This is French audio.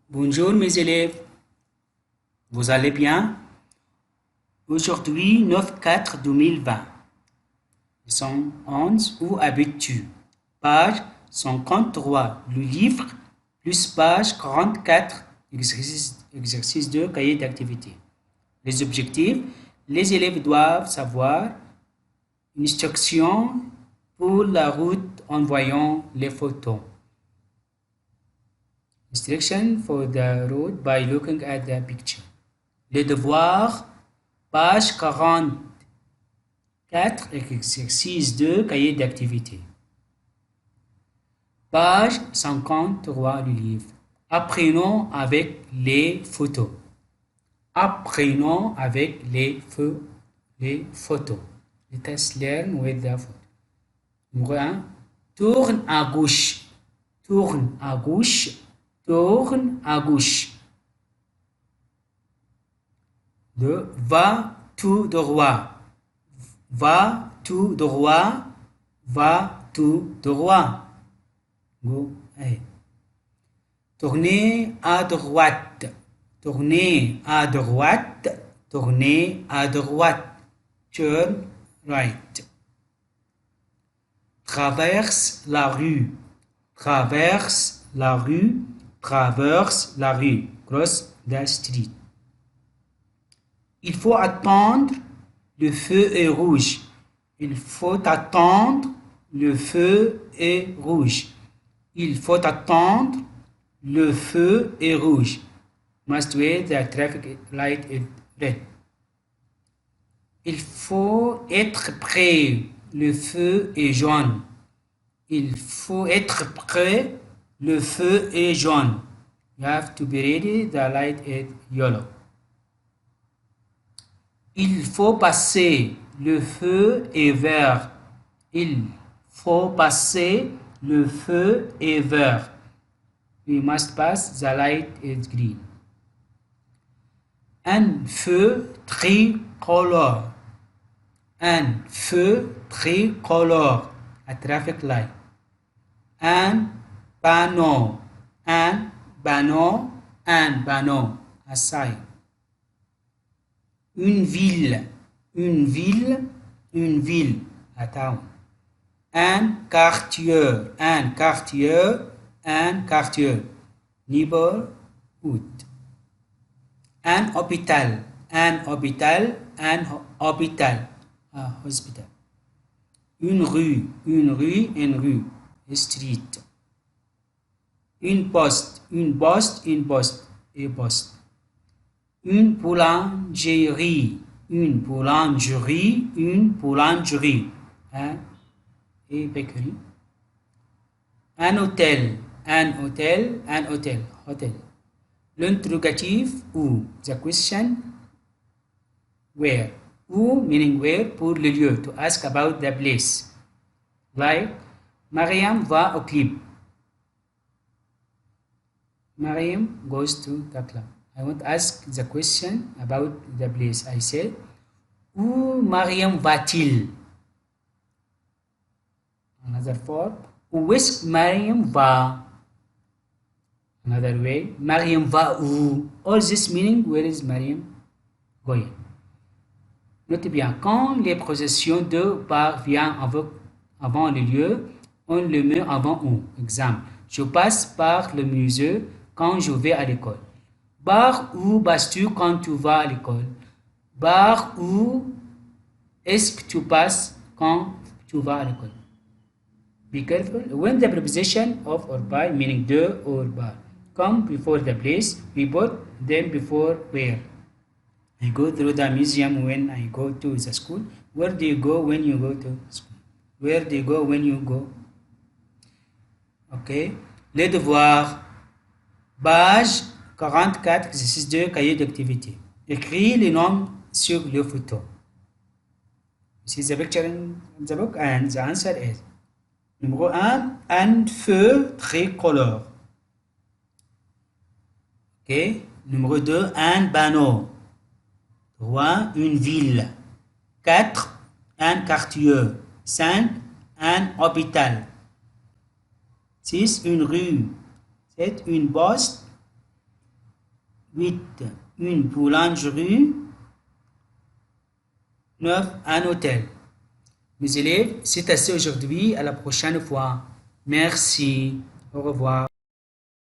Bonjour mes élèves, vous allez bien? Aujourd'hui, 9/4/2020, leçon 11, où habites-tu? Page 153, le livre, plus page 44, exercice 2, cahier d'activité. Les objectifs, les élèves doivent savoir une instruction pour la route en voyant les photos. Instruction for the road by looking at the picture. Les devoirs, page 44, exercice 2, cahier d'activité. Page 53 du livre. Apprenons avec les photos. Apprenons avec les photos. Let us learn with the photo. Numéro 1. Tourne à gauche. Tourne à gauche. Tourne à gauche. 2. Va tout droit. Va tout droit. Va tout droit. Go ahead. Tournez à droite. Tournez à droite. Tournez à droite. Turn right. Traverse la rue. Traverse la rue. Traverse la rue. Cross the street. Il faut attendre, le feu est rouge. Il faut attendre, le feu est rouge. Il faut attendre, le feu est rouge. Must wait, the traffic light is red. Il faut être prêt, le feu est jaune. Il faut être prêt, le feu est jaune. You have to be ready, the light is yellow. Il faut passer, le feu est vert. Il faut passer, le feu est vert. We must pass, the light is green. Un feu tricolore. Un feu tricolore. A traffic light. Un panneau. Un panneau. Un panneau. A sign. Une ville, une ville, une ville, a town. Un quartier, un quartier, un quartier, neighborhood. Un hôpital, un hôpital, un hôpital, a hospital. Une rue, une rue, une rue, a street. Une poste, une poste, une poste, a poste. Une boulangerie, une boulangerie, une boulangerie, hein? Et bakery. Un hôtel, un hôtel, un hôtel, hôtel. L'interrogatif où, the question, where. Où meaning where pour le lieu, to ask about the place. Like, Mariam va au club. Mariam goes to the club. I want to ask the question about the place. I said, où Mariam va-t-il? Another form, où est-ce Mariam va? Another way, Mariam va où? All this meaning, where is Mariam going? Notez bien, quand les prépositions de par viennent avant le lieu, on le met avant où. Exemple, je passe par le musée quand je vais à l'école. Par où passes-tu quand tu vas à l'école? Par où est-ce que tu passes quand tu vas à l'école? Be careful. When the preposition of or by, meaning de or by, come before the place, we put them before where. I go through the museum when I go to the school. Where do you go when you go to school? Where do you go when you go? Ok. Les devoirs. Page 44, exercice 2, cahier d'activité. Écris les noms sur les photos. This is the picture in the book and the answer is numéro 1, un feu tricolore. Ok. Numéro 2, un panneau. 3, une ville. 4, un quartier. 5, un hôpital. 6, une rue. 7, une poste. 8. Une boulangerie. 9. Un hôtel. Mes élèves, c'est assez aujourd'hui. À la prochaine fois. Merci. Au revoir.